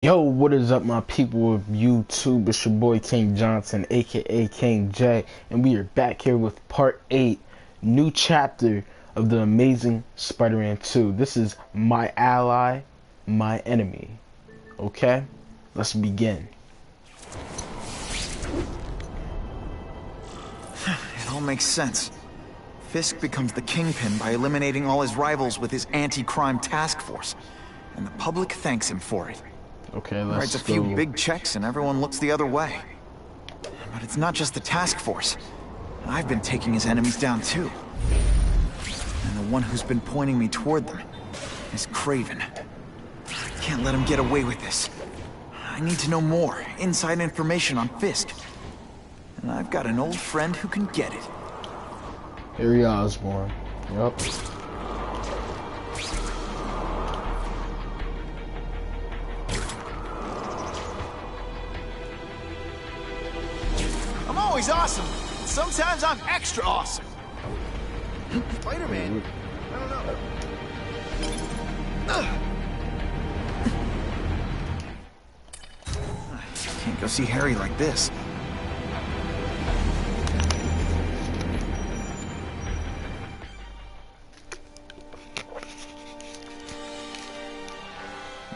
Yo, what is up, my people of YouTube? It's your boy King Johnson, aka King J, and we are back here with part 8, new chapter of the Amazing Spider-Man 2. This is My Ally, My Enemy. Okay, let's begin. It all makes sense. Fisk becomes the kingpin by eliminating all his rivals with his anti-crime task force, and the public thanks him for it. Okay, Writes a few big checks and everyone looks the other way. But it's not just the task force. I've been taking his enemies down too. And the one who's been pointing me toward them is Kraven. I can't let him get away with this. I need to know more, inside information on Fisk. And I've got an old friend who can get it. Harry Osborn. Yup. I'm always awesome. Sometimes I'm extra awesome. Spider-Man? I don't know. Can't go see Harry like this.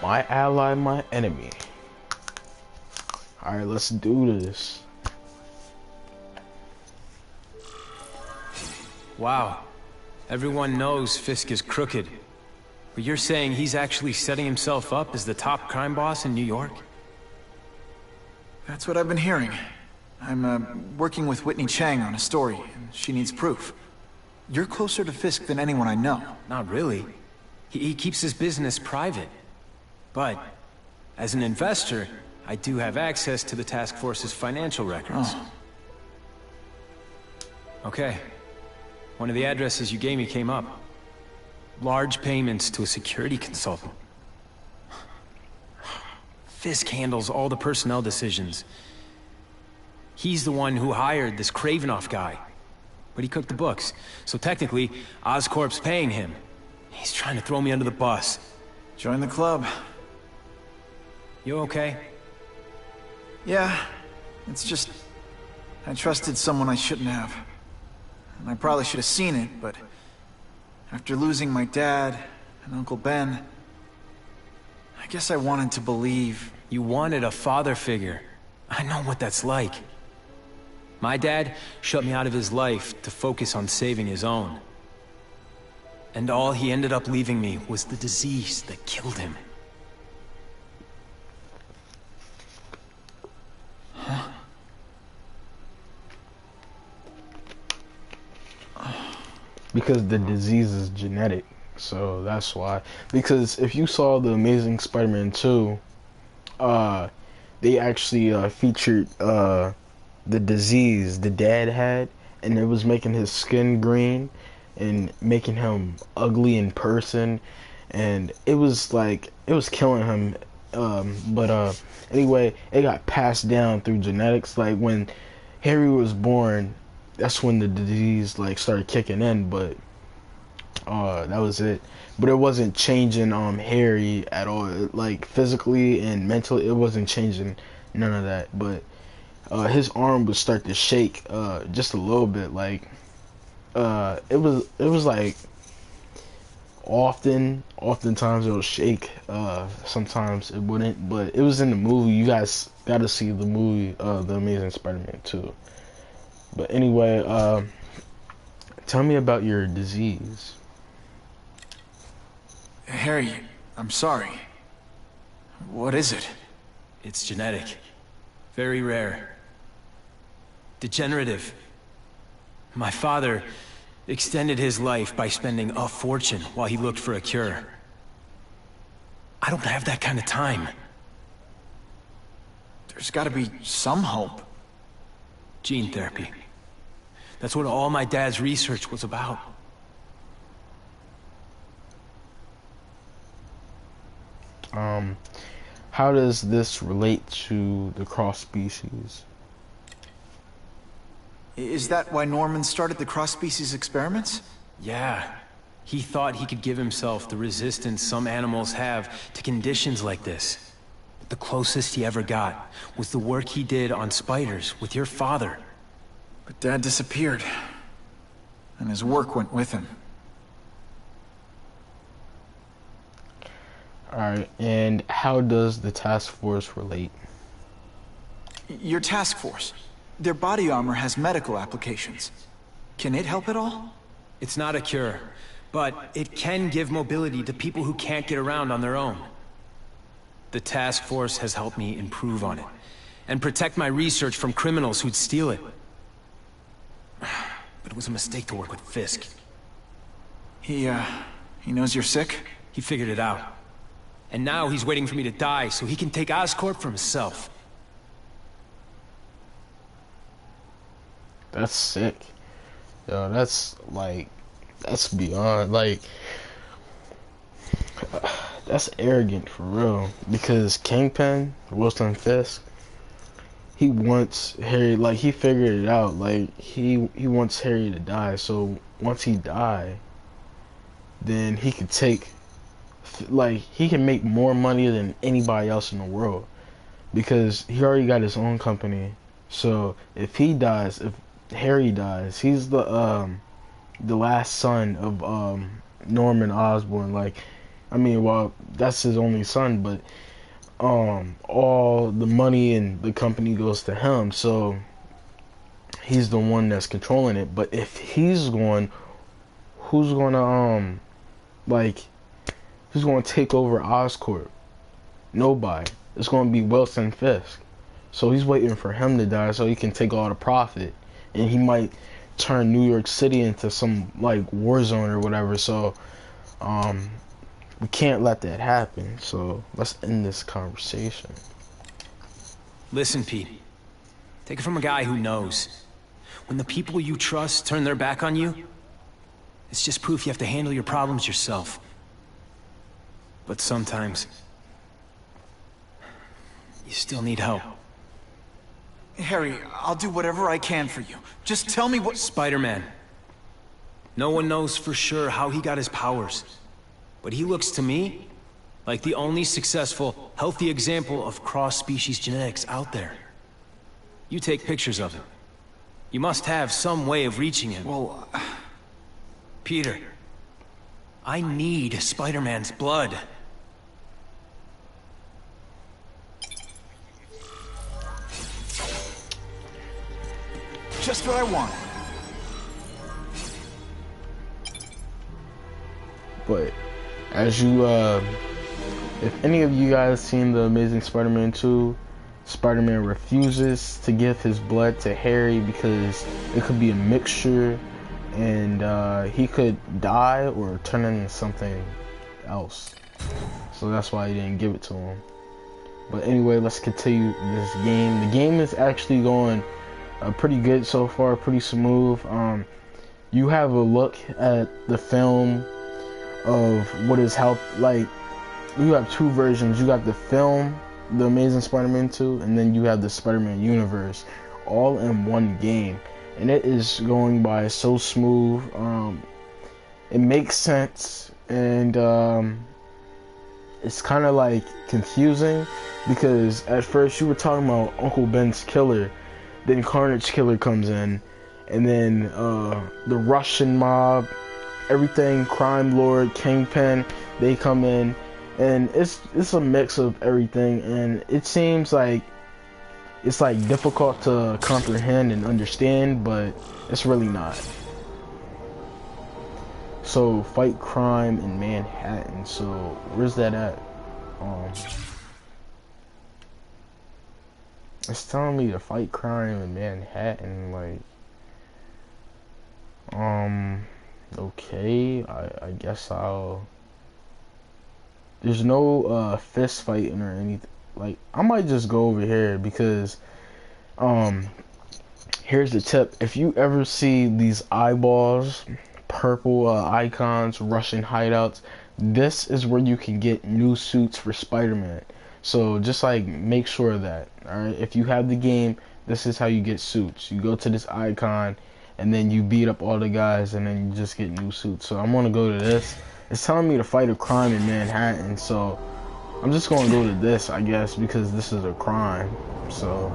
My ally, my enemy. Alright, let's do this. Wow. Everyone knows Fisk is crooked. But you're saying he's actually setting himself up as the top crime boss in New York? That's what I've been hearing. I'm working with Whitney Chang on a story, and she needs proof. You're closer to Fisk than anyone I know. Not really. He keeps his business private. But, as an investor, I do have access to the task force's financial records. Oh. Okay. One of the addresses you gave me came up. Large payments to a security consultant. Fisk handles all the personnel decisions. He's the one who hired this Kravinoff guy. But he cooked the books, so technically, Oscorp's paying him. He's trying to throw me under the bus. Join the club. You okay? Yeah, it's just... I trusted someone I shouldn't have. And I probably should have seen it, but... after losing my dad and Uncle Ben... I guess I wanted to believe... You wanted a father figure. I know what that's like. My dad shut me out of his life to focus on saving his own. And all he ended up leaving me was the disease that killed him. Because the disease is genetic, so that's why. Because if you saw the Amazing Spider-Man 2, they actually featured the disease the dad had, and it was making his skin green and making him ugly in person, and it was like it was killing him. But anyway, it got passed down through genetics. Like when Harry was born, that's when the disease like started kicking in, but that was it. But it wasn't changing Harry at all. Like physically and mentally, it wasn't changing none of that. But his arm would start to shake just a little bit. Like it was like oftentimes it'll shake. Sometimes it wouldn't. But it was in the movie. You guys got to see the movie, The Amazing Spider-Man 2. But anyway, tell me about your disease. Harry, I'm sorry. What is it? It's genetic. Very rare. Degenerative. My father extended his life by spending a fortune while he looked for a cure. I don't have that kind of time. There's gotta be some hope. Gene therapy. That's what all my dad's research was about. How does this relate to the cross species? Is that why Norman started the cross-species experiments? Yeah. He thought he could give himself the resistance some animals have to conditions like this. But the closest he ever got was the work he did on spiders with your father. But Dad disappeared, and his work went with him. Alright, and how does the task force relate? Your task force. Their body armor has medical applications. Can it help at all? It's not a cure, but it can give mobility to people who can't get around on their own. The task force has helped me improve on it, and protect my research from criminals who'd steal it. But it was a mistake to work with Fisk. He knows you're sick? He figured it out. And now he's waiting for me to die so he can take Oscorp for himself. That's sick. Yo, that's beyond, like, that's arrogant for real. Because Kingpin, Wilson Fisk, he wants Harry, like, he figured it out. Like, he wants Harry to die. So once he die, then he could take, like, he can make more money than anybody else in the world. Because he already got his own company. So if he dies, if Harry dies, he's the last son of Norman Osborn. Like, I mean, well, that's his only son, but all the money in the company goes to him, so he's the one that's controlling it. But if he's gone, who's gonna who's gonna take over Oscorp? Nobody. It's gonna be Wilson Fisk. So he's waiting for him to die so he can take all the profit. And he might turn New York City into some, like, war zone or whatever. So we can't let that happen. So let's end this conversation. Listen, Pete. Take it from a guy who knows. When the people you trust turn their back on you, it's just proof you have to handle your problems yourself. But sometimes you still need help. Harry, I'll do whatever I can for you. Just tell me what— Spider-Man. No one knows for sure how he got his powers. But he looks to me like the only successful, healthy example of cross-species genetics out there. You take pictures of him. You must have some way of reaching him. Well, Peter, I need Spider-Man's blood. just what I wanted. But as you, if any of you guys seen the Amazing Spider-Man 2, Spider-Man refuses to give his blood to Harry because it could be a mixture and he could die or turn into something else. So that's why he didn't give it to him. But anyway, let's continue this game. The game is actually going pretty good so far, pretty smooth. You have a look at the film of what is like. You have two versions. You got the film, The Amazing Spider-Man 2, and then you have the Spider-Man universe, all in one game, and it is going by so smooth. It makes sense, and it's kind of like confusing because at first you were talking about Uncle Ben's killer, then Carnage Killer comes in, and then the Russian mob, everything, Crime Lord, Kingpin, they come in, and it's a mix of everything, and it seems like it's like difficult to comprehend and understand, but it's really not. So fight crime in Manhattan. So where's that at? It's telling me to fight crime in Manhattan, like, okay, I guess I'll. There's no fist fighting or anything. Like, I might just go over here because here's the tip. If you ever see these eyeballs, purple icons, Russian hideouts, this is where you can get new suits for Spider-Man. So just like make sure of that. Alright, if you have the game, this is how you get suits. You go to this icon and then you beat up all the guys and then you just get new suits. So I'm gonna go to this. It's telling me to fight a crime in Manhattan, so I'm just gonna go to this, I guess, because this is a crime. So.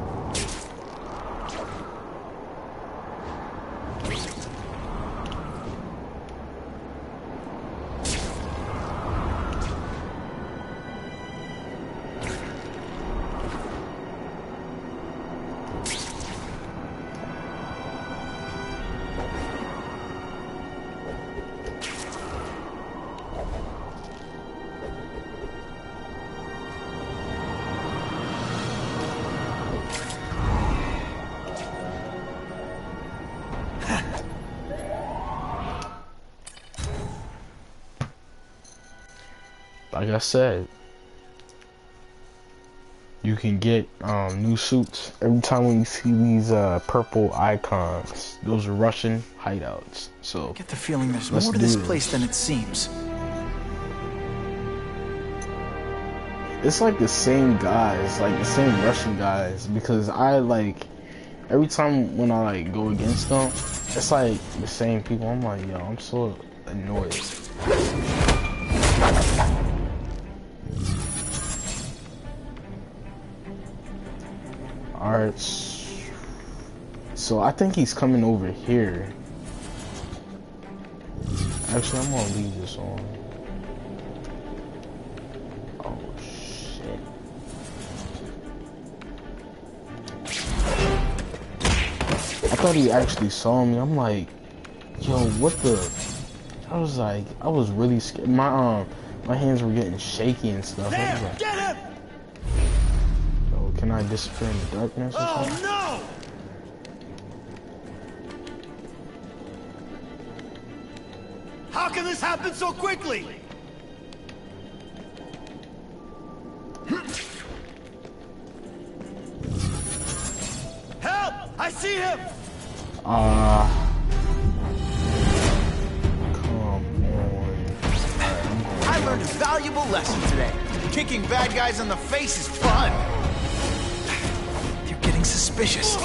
Like I said, you can get new suits every time when you see these purple icons. Those are Russian hideouts. So I get the feeling there's more to this place than it seems. It's like the same guys, like the same Russian guys, because I like every time when I like go against them, it's like the same people. I'm like, yo, I'm so annoyed. Alright, so I think he's coming over here. Actually, I'm gonna leave this on. Oh shit. I thought he actually saw me. I'm like, yo, what the? I was really scared. My hands were getting shaky and stuff. I was like, Get him! can I disappear in the darkness or something? Oh no! How can this happen so quickly? Help! I see him! Come on. I learned a valuable lesson today. Kicking bad guys in the face is fun. They're getting suspicious.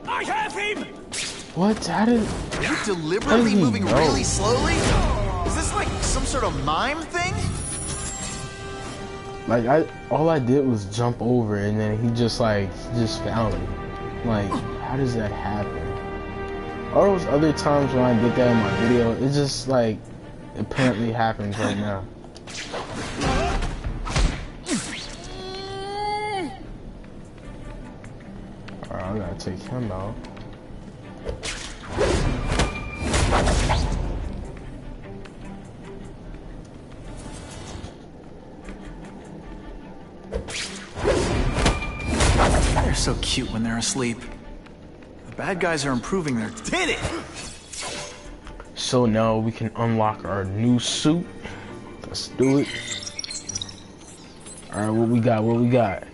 I have him! What? How did? Are you deliberately moving know? really slowly? Is this like some sort of mime thing? Like all I did was jump over, and then he just found me. Like, how does that happen? All those other times when I did that in my video, it just like apparently happens right now. Alright, I gotta take him out. They're so cute when they're asleep. The bad guys are improving their... Did it! So now we can unlock our new suit. Let's do it. Alright, what we got? What we got?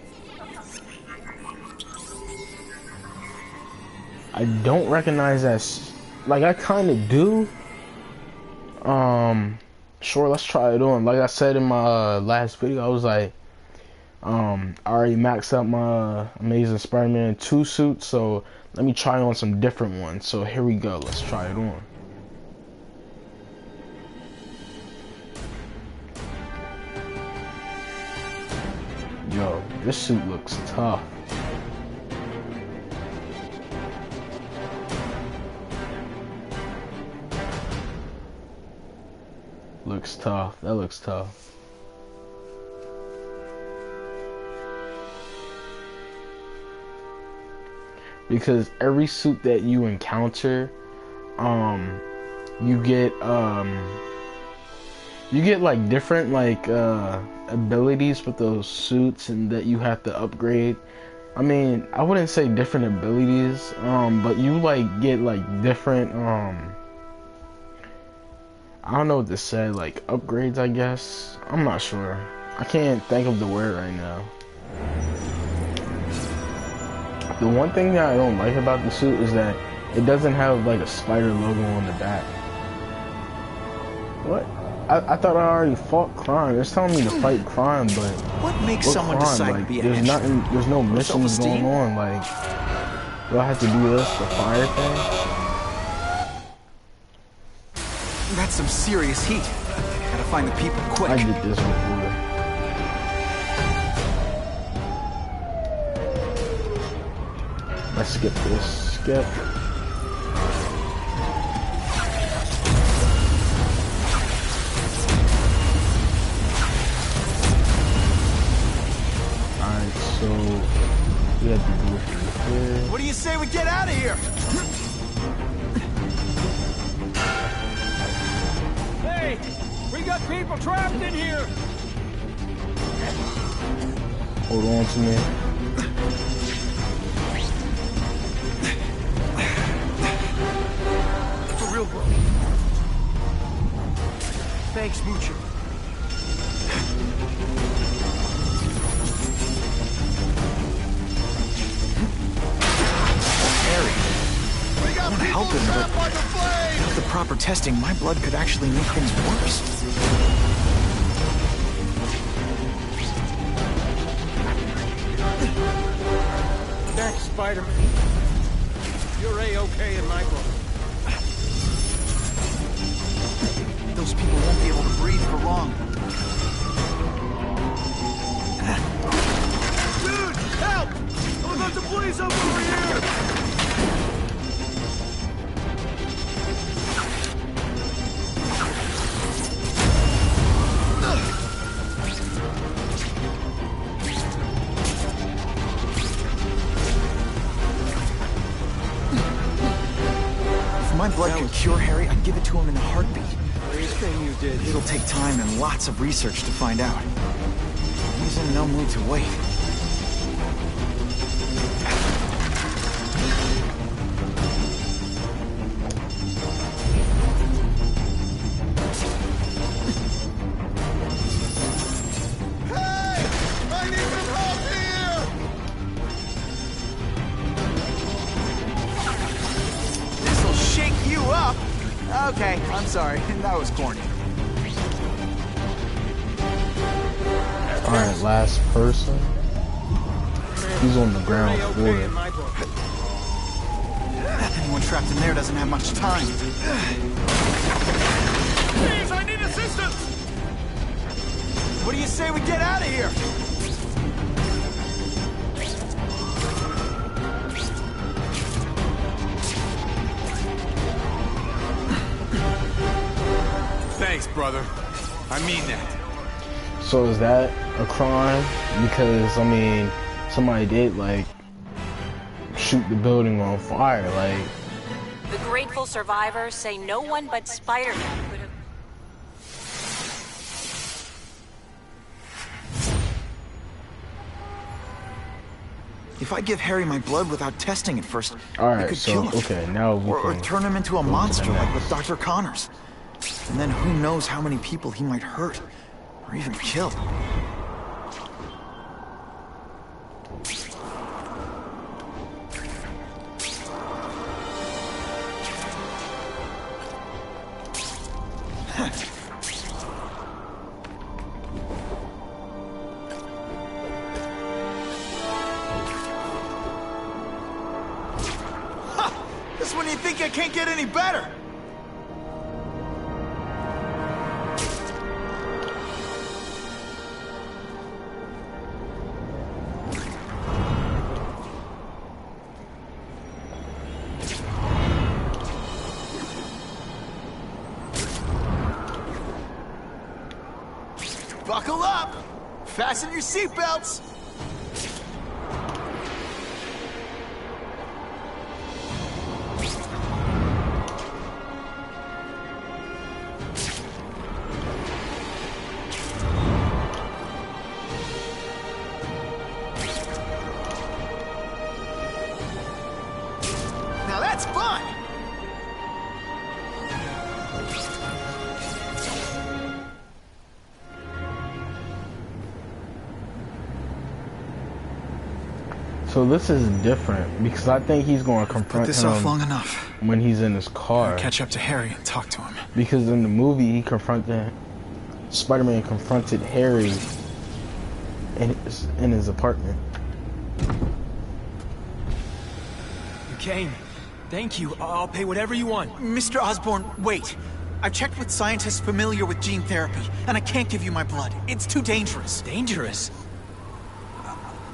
I don't recognize that. Like, I kind of do. Sure, let's try it on. Like I said in my last video, I was like, I already maxed out my Amazing Spider-Man 2 suit, so let me try on some different ones. So here we go. Let's try it on. Yo, this suit looks tough. Looks tough. That looks tough. Because every suit that you encounter, you get like different like abilities with those suits, and that you have to upgrade. I mean, I wouldn't say different abilities, but you like get like different I don't know what this said, like upgrades, I guess. I'm not sure. I can't think of the word right now. The one thing that I don't like about the suit is that it doesn't have like a spider logo on the back. What? I thought I already fought crime. It's telling me to fight crime, but What makes what someone crime? decide Like, to be a there's henchman? nothing. There's no missions self-esteem? going on. Like, do I have to do this, the fire thing? That's some serious heat. Gotta find the people quick. I did this before. Let's skip this. Skip. Alright, so we have to do it here. What do you say we get out of here? Hey, we got people trapped in here. Hold on to me. For real, bro. Thanks, Moocher. I want to help him, but without the proper testing, my blood could actually make things worse. Thanks, Spider-Man. You're A-okay in my book. Those people won't be able to breathe for long. Dude, help! I'm about to blaze up over here! If my blood could cure Harry, I'd give it to him in a heartbeat. Great thing you did. It'll take time and lots of research to find out. He's in no mood to wait. Hey! I need some help here! This'll shake you up! Okay, I'm sorry. That was corny. Alright, last person. He's on the ground A-okay floor. in my book. Anyone trapped in there doesn't have much time. Please, I need assistance! What do you say we get out of here? Thanks, brother. I mean that. So is that a crime? Because I mean, somebody did like shoot the building on fire. Like, The grateful survivors say no one but Spider-Man could have... If I give Harry my blood without testing it first, all I right, could so kill him. okay, now we Or can turn him into a go to the monster like with next. Dr. Connors. And then who knows how many people he might hurt, or even kill. Just when you think it can't get any better. Buckle up! Fasten your seatbelts! Now that's fun! So this is different because I think he's going to Put confront this off long him enough. when he's in his car. Catch up to Harry and talk to him. Because in the movie, Spider-Man confronted Harry in his apartment. You came. Thank you. I'll pay whatever you want. Mr. Osborn, wait. I've checked with scientists familiar with gene therapy, and I can't give you my blood. It's too dangerous. Dangerous?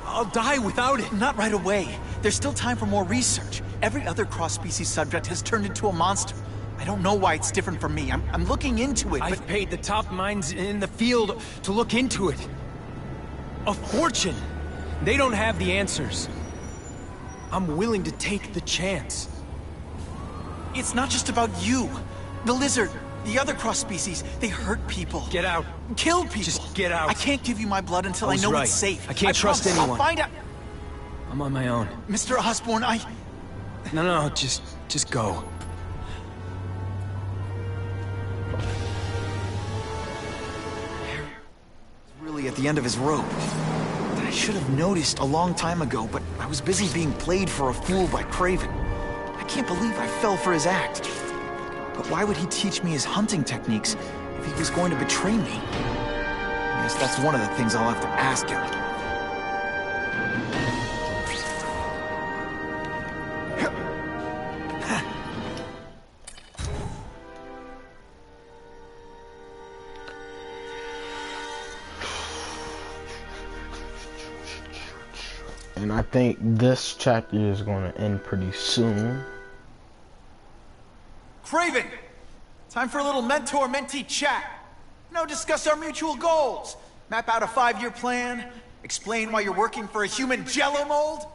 I'll die without it. Not right away. There's still time for more research. Every other cross-species subject has turned into a monster. I don't know why it's different from me. I'm looking into it, I've paid the top minds in the field to look into it. A fortune. They don't have the answers. I'm willing to take the chance. It's not just about you. The lizard, the other cross-species, they hurt people. Get out. Kill people. Just get out. I can't give you my blood until I know right. it's safe. I can't trust promise. anyone. I'll find out. I'm on my own. Mr. Osborn, No, just go. Really at the end of his rope. I should have noticed a long time ago, but I was busy being played for a fool by Kraven. I can't believe I fell for his act. But why would he teach me his hunting techniques if he was going to betray me? I guess that's one of the things I'll have to ask him. And I think this chapter is going to end pretty soon. Kraven! Time for a little mentor-mentee chat. Discuss our mutual goals. Map out a 5-year plan. Explain why you're working for a human jello mold.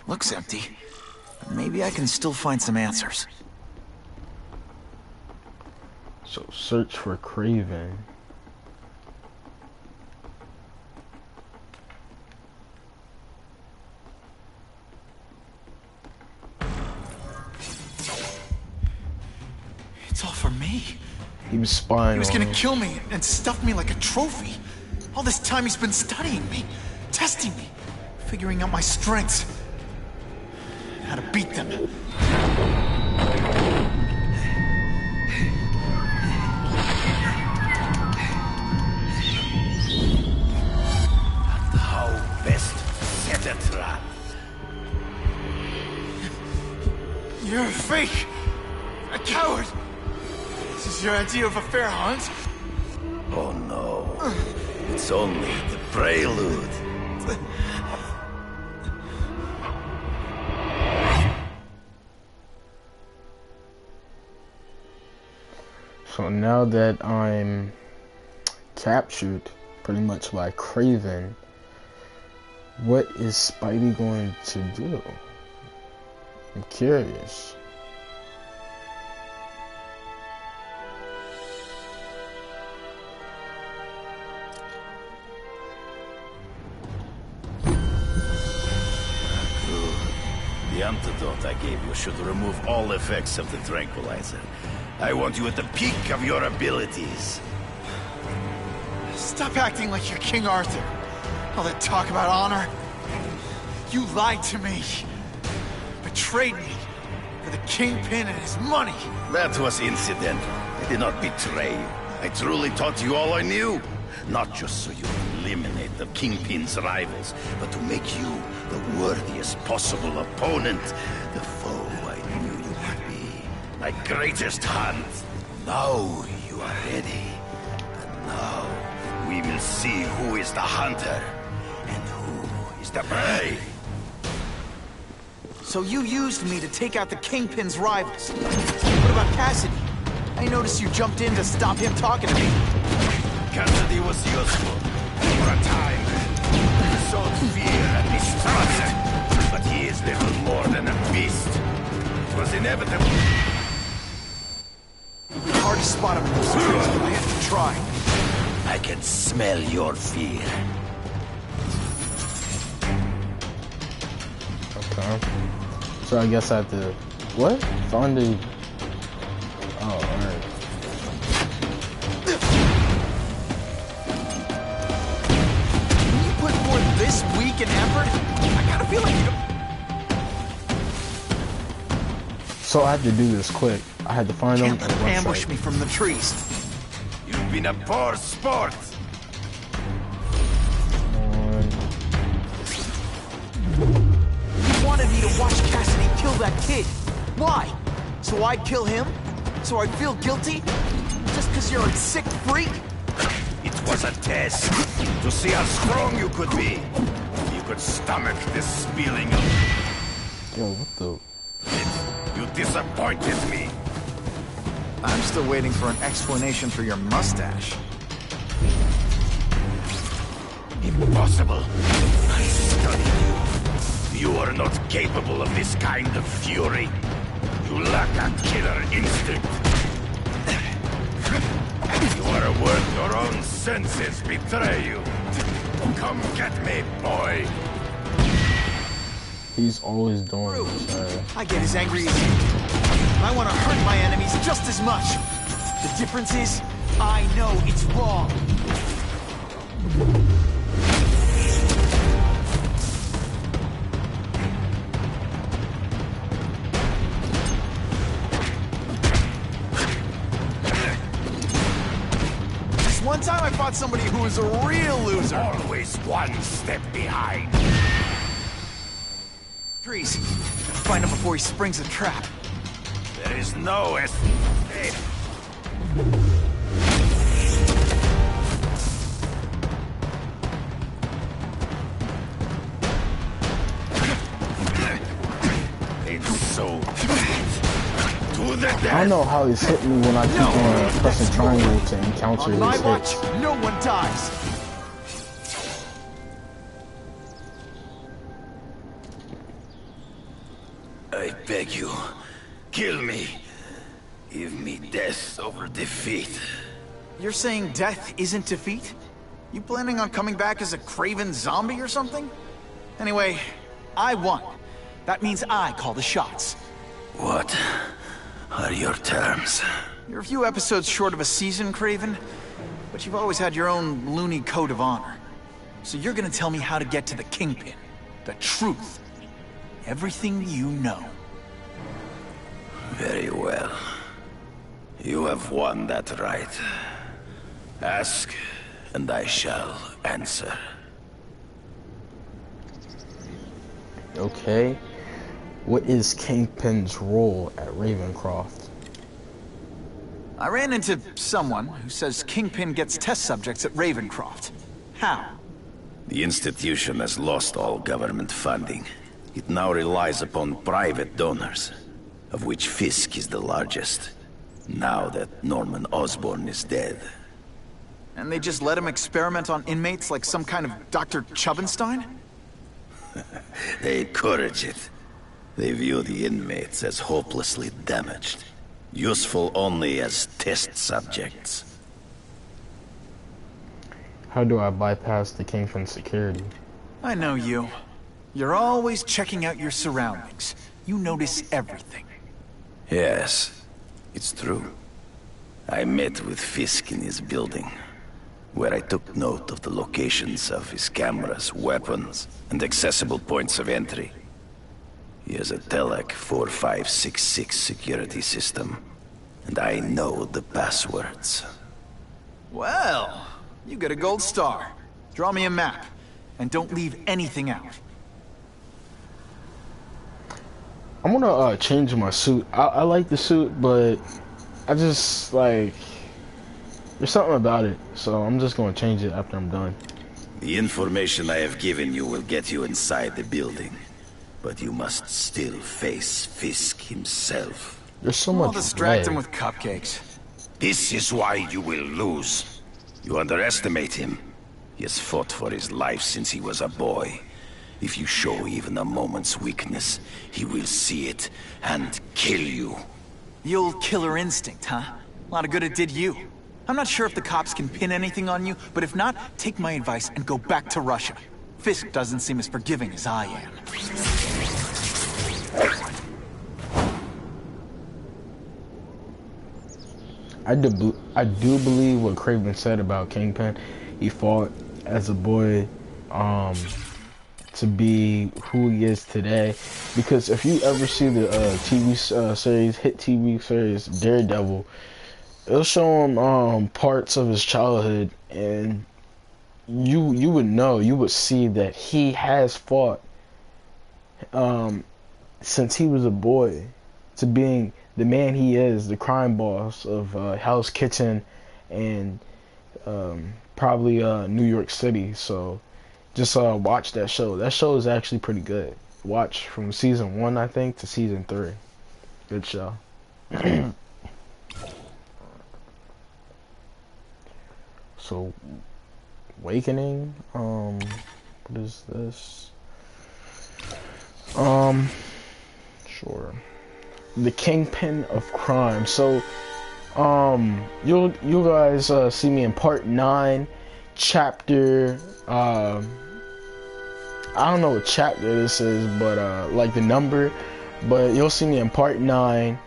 Looks empty. But maybe I can still find some answers. So search for Kraven. It's all for me. He was spying He was on gonna him. kill me and stuff me like a trophy. All this time he's been studying me, testing me, figuring out my strengths, and how to beat them. How best set a trap. You're a fake! A coward! This is your idea of a fair hunt? Oh no. It's only the prelude. So now that I'm captured pretty much by Kraven, what is Spidey going to do? I'm curious. The antidote I gave you should remove all effects of the tranquilizer. I want you at the peak of your abilities. Stop acting like you're King Arthur. All that talk about honor. You lied to me. Betrayed me. For the Kingpin and his money. That was incidental. I did not betray you. I truly taught you all I knew. Not just so you could eliminate the Kingpin's rivals, but to make you the worthiest possible opponent. The foe I knew you would be. My greatest hunt. Now you are ready. And now we will see who is the hunter and who is the prey. So you used me to take out the Kingpin's rivals. What about Cassidy? I noticed you jumped in to stop him talking to me. Cassidy was useful for a time. He sowed fear and distrust, but he is little more than a beast. It was inevitable. Hard to spot him in those trees, but I have to try. I can smell your fear. Okay. So I guess I have to... What? Find the... Oh, alright. When you put forth this weak and effort? I gotta feel like you don't... So I had to do this quick. I had to find them Can't and ambush me from the trees. You've been a poor sport. You wanted me to watch Cassidy kill that kid. Why? So I'd kill him? So I'd feel guilty? Just because you're a sick freak? It was a test to see how strong you could be. You could stomach this spilling of Yo, what the? You disappointed me. I'm still waiting for an explanation for your mustache. Impossible. I studied you. You are not capable of this kind of fury. You lack a killer instinct. You are a worth your own senses betray you. Come get me, boy. He's always doing this. I get as angry as you do. I want to hurt my enemies just as much. The difference is, I know it's wrong. This one time I fought somebody who was a real loser. Always one step behind. Trees. Find him before he springs a trap. There is no escape. It's so to the death. I don't know how he's hitting me when I keep pressing triangle to encounter On my his watch, hits. no one dies. I beg you, kill me. Give me death over defeat. You're saying death isn't defeat? You planning on coming back as a craven zombie or something? Anyway, I won. That means I call the shots. What are your terms? You're a few episodes short of a season, Craven, but you've always had your own loony code of honor. So you're gonna tell me how to get to the Kingpin. The truth. Everything you know. Very well. You have won that right. Ask, and I shall answer. Okay. What is Kingpin's role at Ravencroft? I ran into someone who says Kingpin gets test subjects at Ravencroft. How? The institution has lost all government funding. It now relies upon private donors, of which Fisk is the largest. Now that Norman Osborn is dead. And they just let him experiment on inmates like some kind of Dr. Chubbenstein? They encourage it. They view the inmates as hopelessly damaged, useful only as test subjects. How do I bypass the Kingpin security? I know you. You're always checking out your surroundings. You notice everything. Yes, it's true. I met with Fisk in his building, where I took note of the locations of his cameras, weapons, and accessible points of entry. He has a Telec 4566 security system, and I know the passwords. Well, you get a gold star. Draw me a map, and don't leave anything out. I'm gonna change my suit. I like the suit, but I just like there's something about it, so I'm just gonna change it after I'm done. The information I have given you will get you inside the building, but you must still face Fisk himself. There's so much I'll distract red. him with cupcakes. This is why you will lose. You underestimate him. He has fought for his life since he was a boy. If you show even a moment's weakness, he will see it and kill you. The old killer instinct, huh? A lot of good it did you. I'm not sure if the cops can pin anything on you, but if not, take my advice and go back to Russia. Fisk doesn't seem as forgiving as I am. I do believe what Craven said about Kingpin. He fought as a boy to be who he is today. Because if you ever see the hit TV series Daredevil, it'll show him parts of his childhood, and you would see that he has fought since he was a boy to being the man he is, the crime boss of Hell's Kitchen and probably New York City. So just watch that show. That show is actually pretty good. Watch from season 1, I think, to season 3. Good show. So, Awakening. What is this? Sure. The Kingpin of Crime. So, you guys see me in part 9, chapter. I don't know what chapter this is, but like the number. But you'll see me in part 9.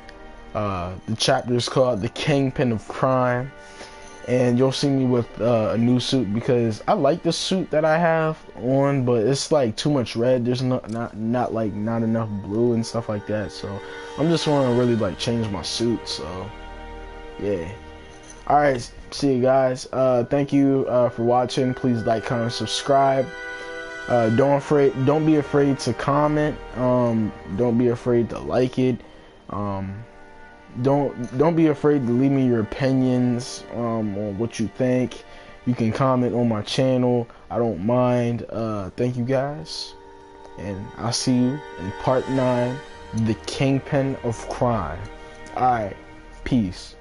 The chapter is called The Kingpin of Crime. And you'll see me with a new suit, because I like the suit that I have on, but it's like too much red. There's not enough blue and stuff like that. So I'm just want to really like change my suit. So yeah. All right. See you guys. Thank you for watching. Please like, comment, subscribe. Don't be afraid to comment. Don't be afraid to like it. Don't be afraid to leave me your opinions on what you think. You can comment on my channel. I don't mind. Thank you guys, and I'll see you in part 9, The Kingpin of Crime. Alright, peace.